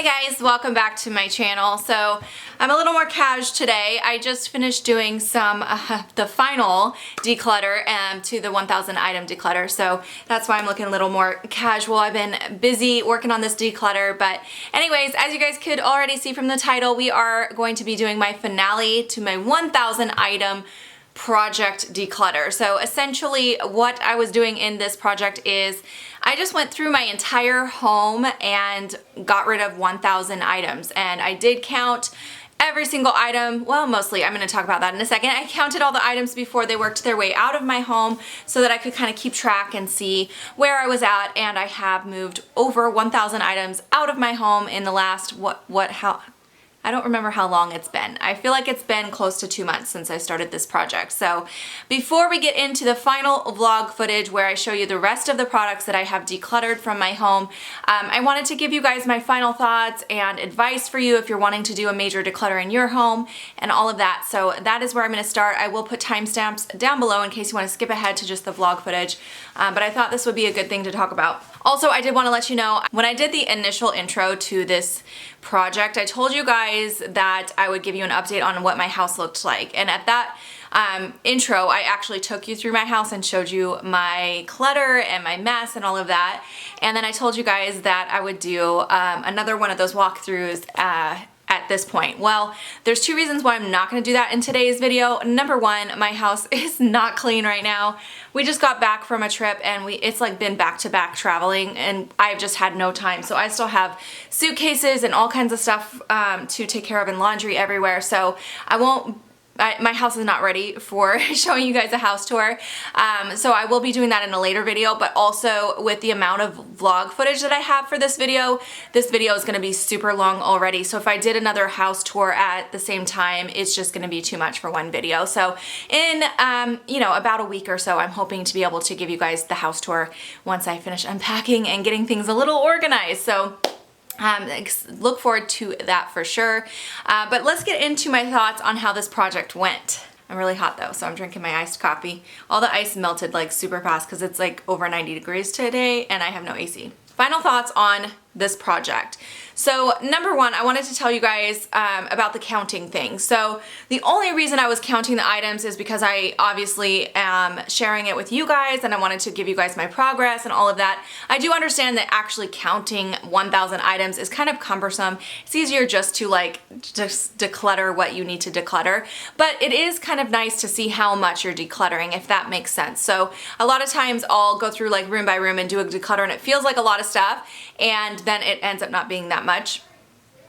guys, welcome back to my channel. So I'm a little more cash today. I just finished doing some the final declutter to the 1,000 item declutter, so that's why I'm looking a little more casual. I've been busy working on this declutter, but anyways, as you guys could already see from the title, we are going to be doing my finale to my 1,000 item project declutter. So essentially what I was doing in this project is I just went through my entire home and got rid of 1,000 items, and I did count every single item. Well, mostly. I'm going to talk about that in a second. I counted all the items before they worked their way out of my home so that I could kind of keep track and see where I was at, and I have moved over 1,000 items out of my home in the last I don't remember how long it's been. I feel like it's been close to 2 months since I started this project. So before we get into the final vlog footage where I show you the rest of the products that I have decluttered from my home, I wanted to give you guys my final thoughts and advice for you if you're wanting to do a major declutter in your home and all of that. So that is where I'm going to start. I will put timestamps down below in case you want to skip ahead to just the vlog footage, but I thought this would be a good thing to talk about. Also, I did want to let you know, when I did the initial intro to this project, I told you guys that I would give you an update on what my house looked like. And at that intro, I actually took you through my house and showed you my clutter and my mess and all of that. And then I told you guys that I would do another one of those walkthroughs at this point. Well, there's two reasons why I'm not going to do that in today's video. Number one, my house is not clean right now. We just got back from a trip and it's like been back-to-back traveling, and I've just had no time. So I still have suitcases and all kinds of stuff to take care of and laundry everywhere. So my house is not ready for showing you guys a house tour. So I will be doing that in a later video, but also with the amount of vlog footage that I have for this video is going to be super long already. So if I did another house tour at the same time, it's just going to be too much for one video. So in, about a week or so, I'm hoping to be able to give you guys the house tour once I finish unpacking and getting things a little organized. So look forward to that for sure. But let's get into my thoughts on how this project went. I'm really hot though, so I'm drinking my iced coffee. All the ice melted like super fast because it's like over 90 degrees today and I have no AC. Final thoughts on this project. So number one, I wanted to tell you guys about the counting thing. So the only reason I was counting the items is because I obviously am sharing it with you guys and I wanted to give you guys my progress and all of that. I do understand that actually counting 1,000 items is kind of cumbersome. It's easier just to just declutter what you need to declutter, but it is kind of nice to see how much you're decluttering, if that makes sense. So a lot of times I'll go through like room by room and do a declutter and it feels like a lot of stuff, and then it ends up not being that much.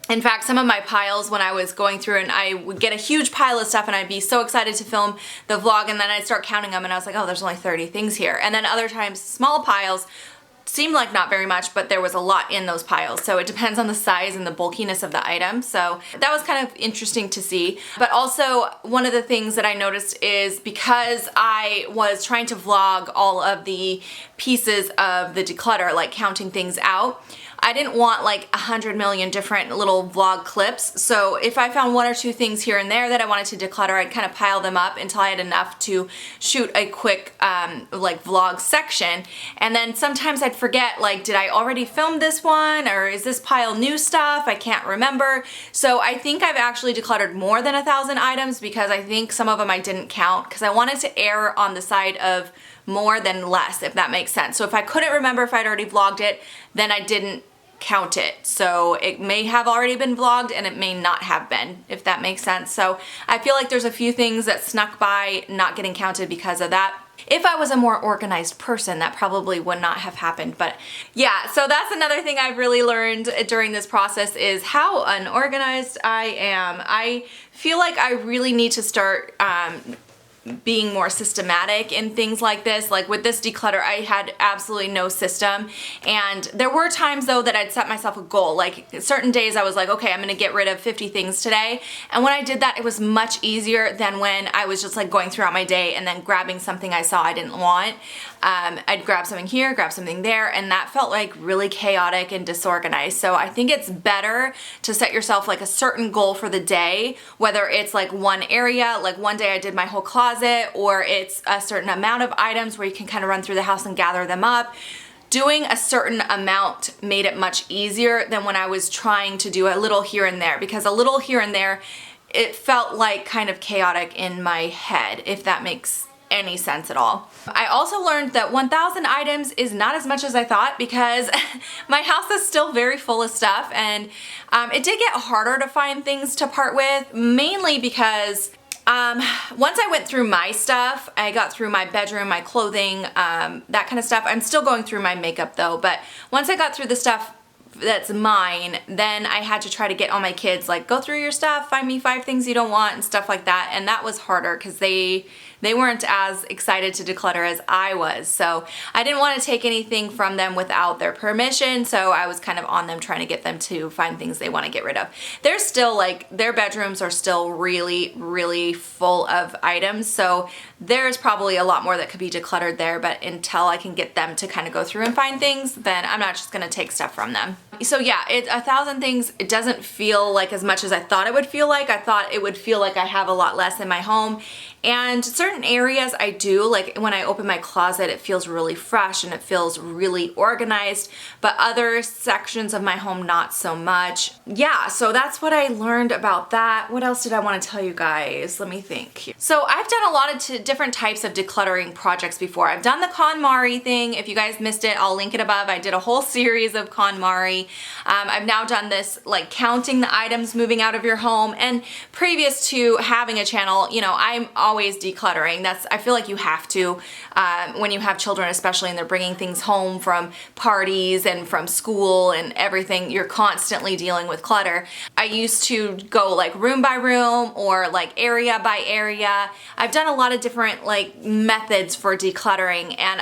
In fact, some of my piles when I was going through, and I would get a huge pile of stuff and I'd be so excited to film the vlog, and then I'd start counting them and I was like, oh, there's only 30 things here. And then other times, small piles seemed like not very much, but there was a lot in those piles. So it depends on the size and the bulkiness of the item. So that was kind of interesting to see. But also one of the things that I noticed is because I was trying to vlog all of the pieces of the declutter, like counting things out, I didn't want like 100 million different little vlog clips. So if I found one or two things here and there that I wanted to declutter, I'd kind of pile them up until I had enough to shoot a quick like vlog section. And then sometimes I'd forget, like, did I already film this one, or is this pile new stuff? I can't remember. So I think I've actually decluttered more than 1,000 items because I think some of them I didn't count because I wanted to err on the side of more than less, if that makes sense. So if I couldn't remember if I'd already vlogged it, then I didn't count it. So it may have already been vlogged and it may not have been, if that makes sense. So I feel like there's a few things that snuck by not getting counted because of that. If I was a more organized person, that probably would not have happened. But yeah, so that's another thing I've really learned during this process is how unorganized I am. I feel like I really need to start being more systematic in things like this. Like with this declutter, I had absolutely no system, and there were times though that I'd set myself a goal. Like certain days I was like, okay, I'm gonna get rid of 50 things today, and when I did that, it was much easier than when I was just like going throughout my day and then grabbing something I saw I didn't want. I'd grab something here, grab something there, and that felt like really chaotic and disorganized. So I think it's better to set yourself like a certain goal for the day, whether it's like one area, like one day I did my whole closet, or it's a certain amount of items where you can kind of run through the house and gather them up. doing a certain amount made it much easier than when I was trying to do a little here and there, because a little here and there, it felt like kind of chaotic in my head, if that makes any sense at all. I also learned that 1,000 items is not as much as I thought, because my house is still very full of stuff, and it did get harder to find things to part with, mainly because once I went through my stuff, I got through my bedroom, my clothing, that kind of stuff. I'm still going through my makeup though, but once I got through the stuff that's mine, then I had to try to get all my kids, like, go through your stuff, find me 5 things you don't want and stuff like that, and that was harder because they weren't as excited to declutter as I was. So I didn't want to take anything from them without their permission, so I was kind of on them trying to get them to find things they want to get rid of. They're still, like, their bedrooms are still really, really full of items, so there's probably a lot more that could be decluttered there, but until I can get them to kind of go through and find things, then I'm not just gonna take stuff from them. So yeah, 1,000 things, it doesn't feel like as much as I thought it would feel like. I thought it would feel like I have a lot less in my home, and certain areas I do, like when I open my closet, it feels really fresh and it feels really organized, but other sections of my home, not so much. Yeah, so that's what I learned about that. What else did I want to tell you guys? Let me think. So I've done a lot of different types of decluttering projects before. I've done the KonMari thing. If you guys missed it, I'll link it above. I did a whole series of KonMari. I've now done this, like, counting the items moving out of your home, and previous to having a channel, you know, I'm always decluttering. I feel like you have to when you have children, especially, and they're bringing things home from parties and from school and everything. You're constantly dealing with clutter. I used to go, like, room by room or, like, area by area. I've done a lot of different, like, methods for decluttering, and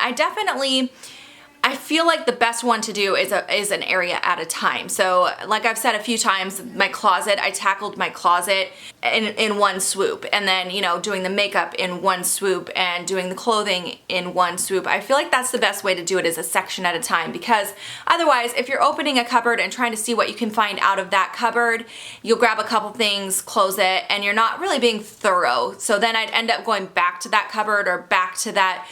I feel like the best one to do is an area at a time. So like I've said a few times, my closet, I tackled my closet in one swoop, and then, you know, doing the makeup in one swoop and doing the clothing in one swoop. I feel like that's the best way to do it, is a section at a time, because otherwise, if you're opening a cupboard and trying to see what you can find out of that cupboard, you'll grab a couple things, close it, and you're not really being thorough. So then I'd end up going back to that cupboard or back to that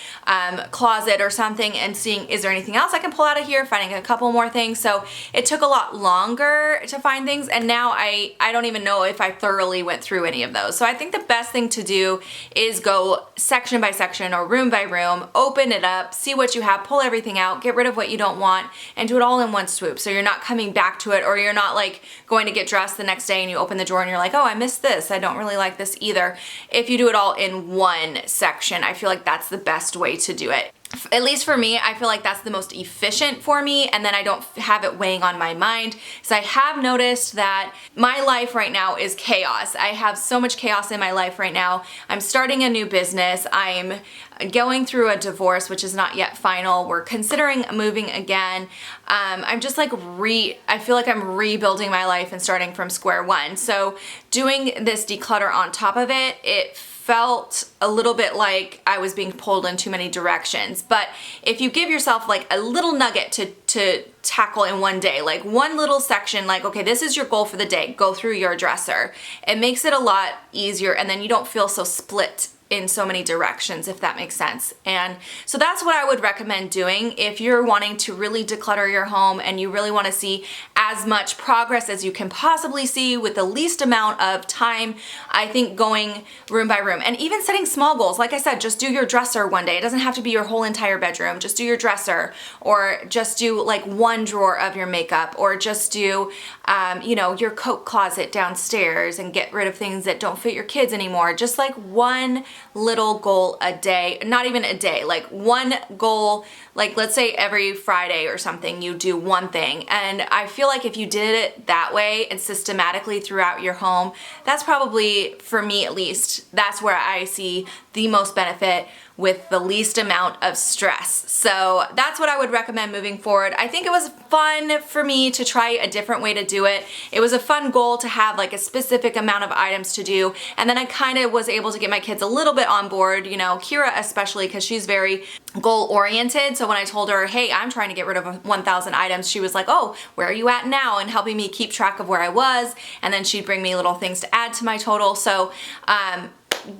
closet or something and seeing, is there anything else I can pull out of here, finding a couple more things. So it took a lot longer to find things, and now I don't even know if I thoroughly went through any of those. So I think the best thing to do is go section by section or room by room, open it up, see what you have, pull everything out, get rid of what you don't want, and do it all in one swoop. So you're not coming back to it, or you're not, like, going to get dressed the next day and you open the drawer and you're like, oh, I missed this, I don't really like this either. If you do it all in one section, I feel like that's the best way to do it. At least for me, I feel like that's the most efficient for me, and then I don't have it weighing on my mind. So I have noticed that my life right now is chaos. I have so much chaos in my life right now. I'm starting a new business. I'm going through a divorce, which is not yet final. We're considering moving again. I'm just like I feel like I'm rebuilding my life and starting from square one. So doing this declutter on top of it, it felt a little bit like I was being pulled in too many directions. But if you give yourself, like, a little nugget to tackle in one day, like one little section, like, okay, this is your goal for the day, go through your dresser, it makes it a lot easier, and then you don't feel so split in so many directions, if that makes sense. And so that's what I would recommend doing if you're wanting to really declutter your home and you really want to see as much progress as you can possibly see with the least amount of time. I think going room by room, and even setting small goals. Like I said, just do your dresser one day. It doesn't have to be your whole entire bedroom. Just do your dresser, or just do, like, one drawer of your makeup, or just do you know, your coat closet downstairs and get rid of things that don't fit your kids anymore. Just, like, one little goal a day, not even a day, like one goal, like, let's say every Friday or something, you do one thing. And I feel like if you did it that way and systematically throughout your home, that's probably, for me at least, that's where I see the most benefit with the least amount of stress. So that's what I would recommend moving forward. I think it was fun for me to try a different way to do it. It was a fun goal to have, like, a specific amount of items to do, and then I kind of was able to get my kids a little bit on board, you know, Kira especially, because she's very goal oriented. So when I told her, hey, I'm trying to get rid of 1,000 items, she was like, oh, where are you at now? And helping me keep track of where I was, and then she'd bring me little things to add to my total. So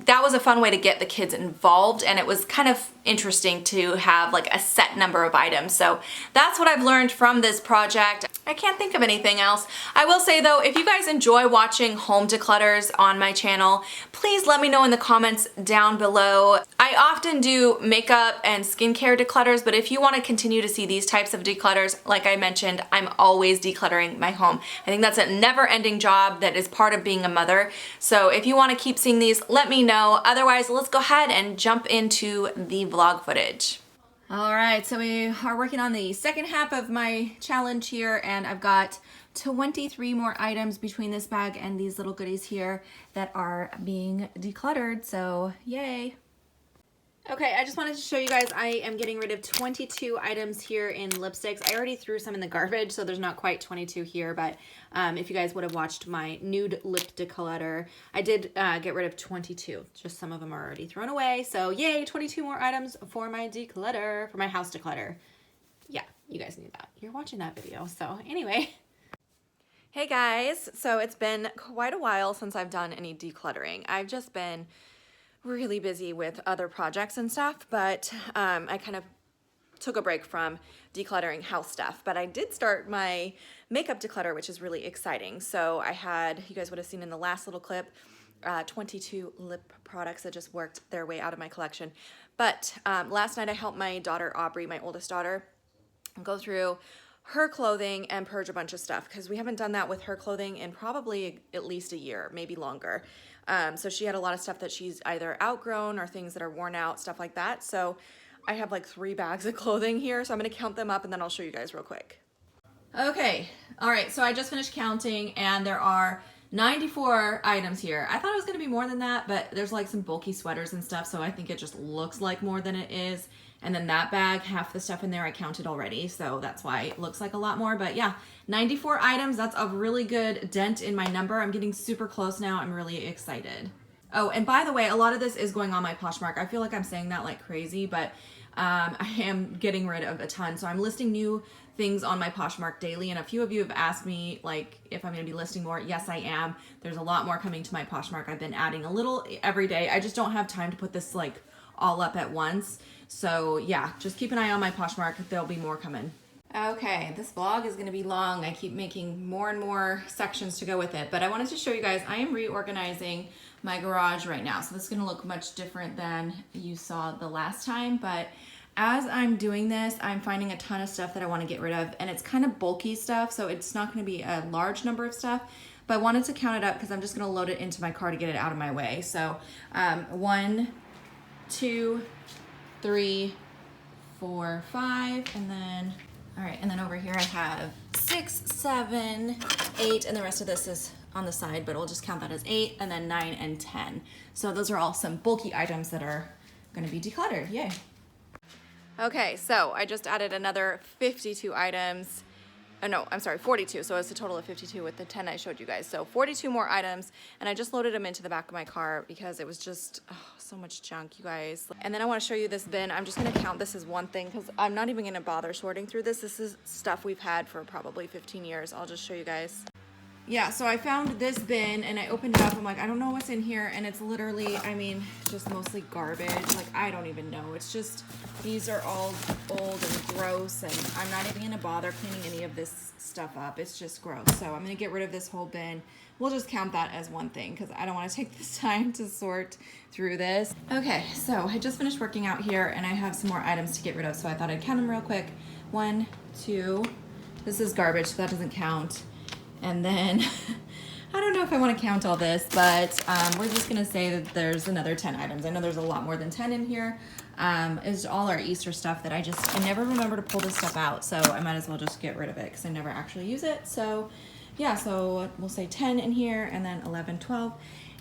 that was a fun way to get the kids involved, and it was kind of interesting to have like a set number of items. So that's what I've learned from this project. I can't think of anything else. I will say though, if you guys enjoy watching home declutters on my channel, please let me know in the comments down below. I often do makeup and skincare declutters, but if you want to continue to see these types of declutters, like I mentioned, I'm always decluttering my home. I think that's a never-ending job that is part of being a mother. So if you want to keep seeing these, let me know. Otherwise, let's go ahead and jump into the vlog footage. All right, so we are working on the second half of my challenge here, and I've got 23 more items between this bag and these little goodies here that are being decluttered, so yay. Okay, I just wanted to show you guys I am getting rid of 22 items here in lipsticks. I already threw some in the garbage, so there's not quite 22 here, but if you guys would have watched my nude lip declutter, I did get rid of 22. Just some of them are already thrown away, so yay, 22 more items for my declutter, for my house declutter. Yeah, you guys knew that. You're watching that video, so anyway. Hey guys, so it's been quite a while since I've done any decluttering. I've just been really busy with other projects and stuff, but I kind of took a break from decluttering house stuff, but I did start my makeup declutter, which is really exciting. So I had, you guys would have seen in the last little clip, 22 lip products that just worked their way out of my collection. But last night I helped my daughter Aubrey, my oldest daughter, go through her clothing and purge a bunch of stuff, because we haven't done that with her clothing in probably at least a year, maybe longer. So she had a lot of stuff that she's either outgrown or things that are worn out, stuff like that. So I have like 3 bags of clothing here, so I'm gonna count them up and then I'll show you guys real quick. Okay, all right, so I just finished counting and there are 94 items here. I thought it was gonna be more than that, but there's like some bulky sweaters and stuff, so I think it just looks like more than it is. And then that bag, half the stuff in there I counted already, so that's why it looks like a lot more. But yeah, 94 items, that's a really good dent in my number. I'm getting super close now. I'm really excited. Oh, and by the way, a lot of this is going on my Poshmark. I feel like I'm saying that like crazy, but I am getting rid of a ton. So I'm listing new things on my Poshmark daily, and a few of you have asked me like if I'm gonna be listing more. Yes, I am. There's a lot more coming to my Poshmark. I've been adding a little every day. I just don't have time to put this like all up at once. So yeah, just keep an eye on my Poshmark. There'll be more coming. Okay, this vlog is gonna be long. I keep making more and more sections to go with it, but I wanted to show you guys, I am reorganizing my garage right now. So this is gonna look much different than you saw the last time, but as I'm doing this, I'm finding a ton of stuff that I wanna get rid of, and it's kind of bulky stuff, so it's not gonna be a large number of stuff, but I wanted to count it up because I'm just gonna load it into my car to get it out of my way. So 1, 2, 3, 4, 5, and then, all right, and then over here I have 6, 7, 8, and the rest of this is on the side, but we'll just count that as 8, and then 9 and 10. So those are all some bulky items that are gonna be decluttered, yay. Okay, so I just added another 52 items. Oh no, I'm sorry, 42. So it's a total of 52 with the 10 I showed you guys. So 42 more items, and I just loaded them into the back of my car because it was just so much junk, you guys. And then I want to show you this bin. I'm just going to count this as one thing because I'm not even going to bother sorting through this. This is stuff we've had for probably 15 years. I'll just show you guys. Yeah, so I found this bin and I opened it up. I'm like, I don't know what's in here, and it's literally, I mean, just mostly garbage. Like, I don't even know. It's just, these are all old and gross, and I'm not even gonna bother cleaning any of this stuff up. It's just gross. So I'm gonna get rid of this whole bin. We'll just count that as one thing because I don't want to take this time to sort through this. Okay, so I just finished working out here and I have some more items to get rid of, so I thought I'd count them real quick. 1, 2, this is garbage, so that doesn't count. And then, I don't know if I want to count all this, but we're just going to say that there's another 10 items. I know there's a lot more than 10 in here. It's all our Easter stuff that I never remember to pull this stuff out, so I might as well just get rid of it because I never actually use it. So, yeah, so we'll say 10 in here, and then 11, 12,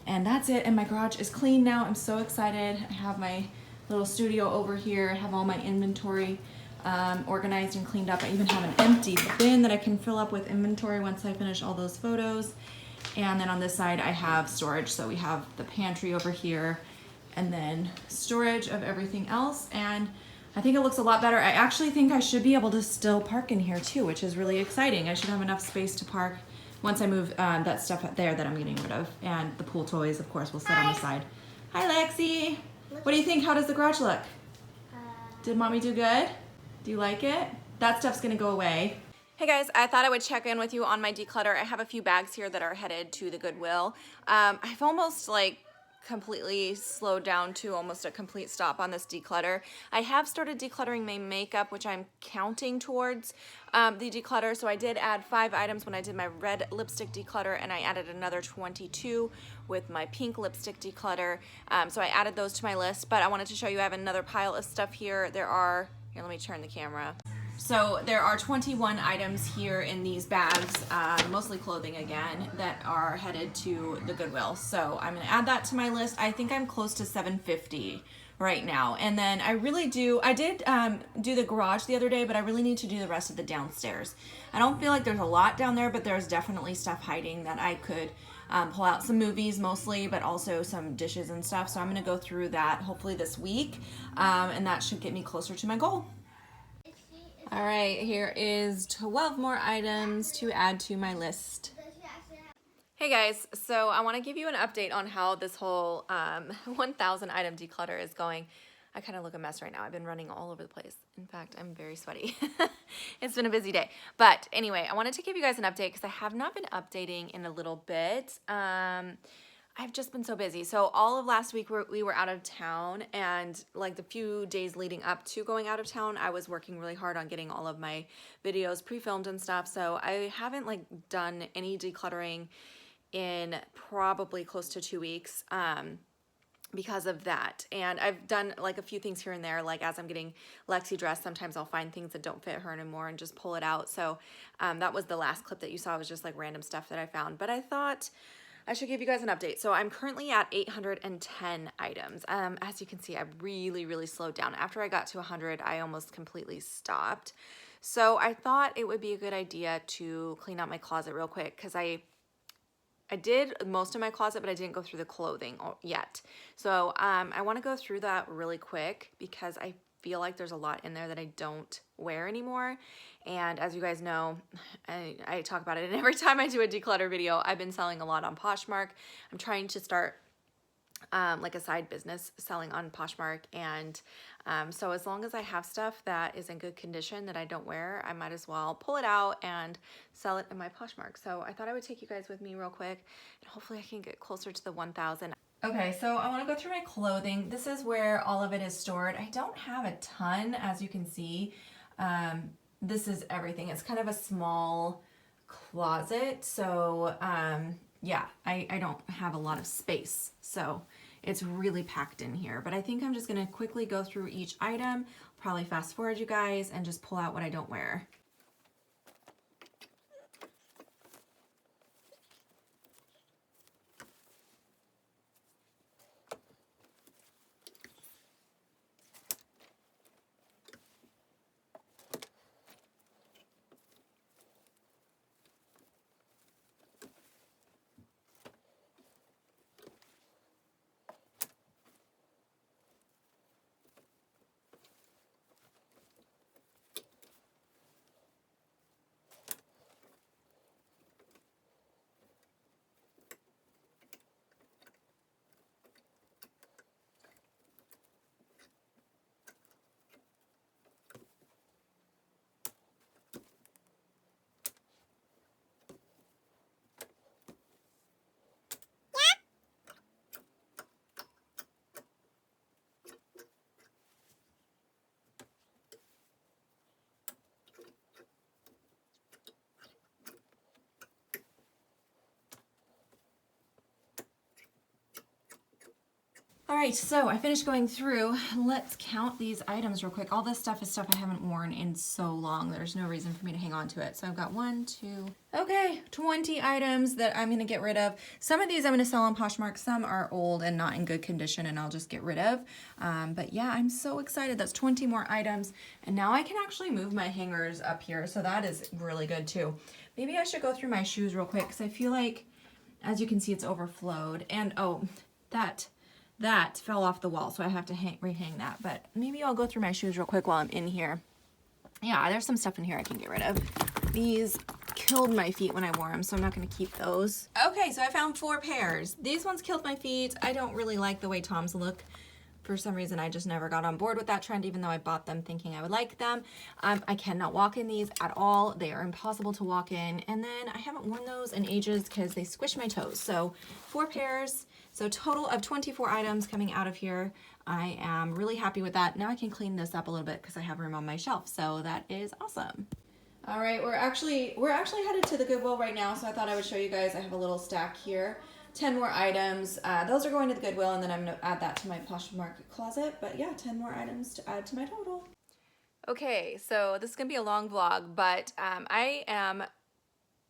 and that's it. And my garage is clean now. I'm so excited. I have my little studio over here. I have all my inventory organized and cleaned up. I even have an empty bin that I can fill up with inventory once I finish all those photos. And then on this side I have storage, so we have the pantry over here and then storage of everything else, and I think it looks a lot better. I actually think I should be able to still park in here too, which is really exciting. I should have enough space to park once I move that stuff up there that I'm getting rid of, and the pool toys of course will sit on the side. Hi, Lexi. What do you think? How does the garage look? Did mommy do good? Do you like it? That stuff's gonna go away. Hey guys, I thought I would check in with you on my declutter. I have a few bags here that are headed to the Goodwill. I've almost completely slowed down to almost a complete stop on this declutter. I have started decluttering my makeup, which I'm counting towards the declutter. So I did add 5 items when I did my red lipstick declutter, and I added another 22 with my pink lipstick declutter. So I added those to my list, but I wanted to show you I have another pile of stuff here. Here, let me turn the camera. So there are 21 items here in these bags, mostly clothing again, that are headed to the Goodwill. So I'm gonna add that to my list. I think I'm close to 750 right now. And then I did do the garage the other day, but I really need to do the rest of the downstairs. I don't feel like there's a lot down there, but there's definitely stuff hiding that I could pull out. Some movies mostly, but also some dishes and stuff. So I'm gonna go through that hopefully this week, and that should get me closer to my goal. All right, here is 12 more items to add to my list. Hey guys, so I want to give you an update on how this whole 1,000 item declutter is going. I kind of look a mess right now. I've been running all over the place. In fact, I'm very sweaty. It's been a busy day. But anyway, I wanted to give you guys an update because I have not been updating in a little bit. I've just been so busy. So all of last week we were out of town, and like the few days leading up to going out of town, I was working really hard on getting all of my videos pre-filmed and stuff. So I haven't done any decluttering in probably close to 2 weeks because of that. And I've done a few things here and there, as I'm getting Lexi dressed, sometimes I'll find things that don't fit her anymore and just pull it out. So that was the last clip that you saw, was just random stuff that I found. But I thought I should give you guys an update. So I'm currently at 810 items. As you can see, I really slowed down. After I got to 100, I almost completely stopped. So I thought it would be a good idea to clean out my closet real quick, because I did most of my closet, but I didn't go through the clothing yet. So I want to go through that really quick because I feel like there's a lot in there that I don't wear anymore. And as you guys know, I talk about it, and every time I do a declutter video, I've been selling a lot on Poshmark. I'm trying to start a side business selling on Poshmark, and so as long as I have stuff that is in good condition that I don't wear, I might as well pull it out and sell it in my Poshmark. So I thought I would take you guys with me real quick, and hopefully I can get closer to the 1,000. Okay, so I want to go through my clothing. This is where all of it is stored. I don't have a ton, as you can see. This is everything. It's kind of a small closet, so yeah, I don't have a lot of space, so it's really packed in here. But I think I'm just gonna quickly go through each item, probably fast forward you guys, and just pull out what I don't wear. All right, so I finished going through. Let's count these items real quick. All this stuff is stuff I haven't worn in so long. There's no reason for me to hang on to it. So I've got 20 items that I'm gonna get rid of. Some of these I'm gonna sell on Poshmark. Some are old and not in good condition, and I'll just get rid of. But yeah, I'm so excited. That's 20 more items. And now I can actually move my hangers up here. So that is really good too. Maybe I should go through my shoes real quick, because I feel like, as you can see, it's overflowed. And oh, that fell off the wall, so I have to rehang that. But maybe I'll go through my shoes real quick while I'm in here. Yeah, there's some stuff in here I can get rid of. These killed my feet when I wore them, so I'm not gonna keep those. Okay, so I found 4 pairs. These ones killed my feet. I don't really like the way Toms look. For some reason, I just never got on board with that trend, even though I bought them thinking I would like them. I cannot walk in these at all. They are impossible to walk in. And then I haven't worn those in ages because they squish my toes. So 4 pairs, so total of 24 items coming out of here. I am really happy with that. Now I can clean this up a little bit because I have room on my shelf. So that is awesome. All right, we're actually headed to the Goodwill right now. So I thought I would show you guys. I have a little stack here. 10 more items. Those are going to the Goodwill, and then I'm going to add that to my Poshmark closet. But yeah, 10 more items to add to my total. Okay, so this is going to be a long vlog, but I am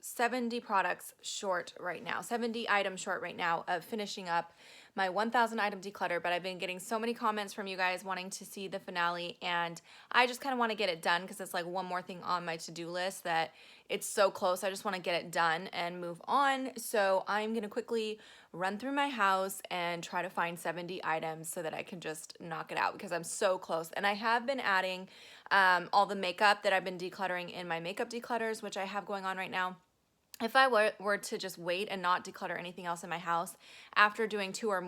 70 products short right now, 70 items short right now of finishing up my 1,000 item declutter, but I've been getting so many comments from you guys wanting to see the finale, and I just kind of want to get it done because it's like one more thing on my to-do list that it's so close. I just want to get it done and move on. So I'm going to quickly run through my house and try to find 70 items so that I can just knock it out because I'm so close. And I have been adding all the makeup that I've been decluttering in my makeup declutters, which I have going on right now. If I were to just wait and not declutter anything else in my house, after doing 2 or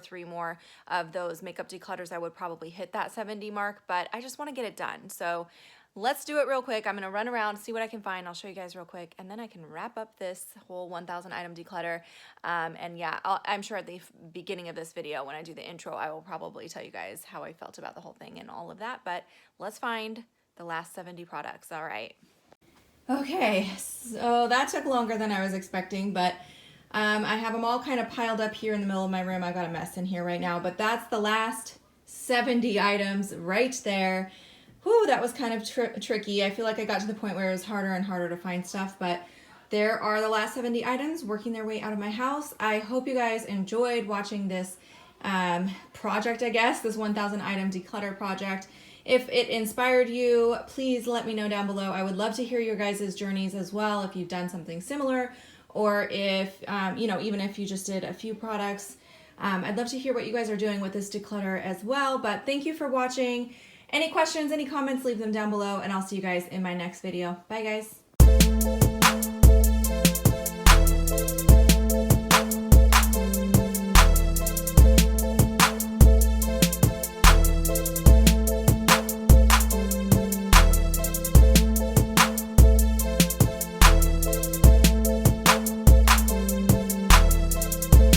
3 more of those makeup declutters, I would probably hit that 70 mark, but I just want to get it done. So let's do it real quick. I'm going to run around, see what I can find. I'll show you guys real quick, and then I can wrap up this whole 1,000 item declutter. And yeah, I'm sure at the beginning of this video, when I do the intro, I will probably tell you guys how I felt about the whole thing and all of that, but let's find the last 70 products. All right. Okay, so that took longer than I was expecting, but I have them all kind of piled up here in the middle of my room. I've got a mess in here right now, but that's the last 70 items right there. Whew, that was kind of tricky. I feel like I got to the point where it was harder and harder to find stuff, but there are the last 70 items working their way out of my house. I hope you guys enjoyed watching this project, I guess, this 1,000 item declutter project. If it inspired you, please let me know down below. I would love to hear your guys' journeys as well, if you've done something similar, or if, you know, even if you just did a few products. I'd love to hear what you guys are doing with this declutter as well, but thank you for watching. Any questions, any comments, leave them down below, and I'll see you guys in my next video. Bye, guys.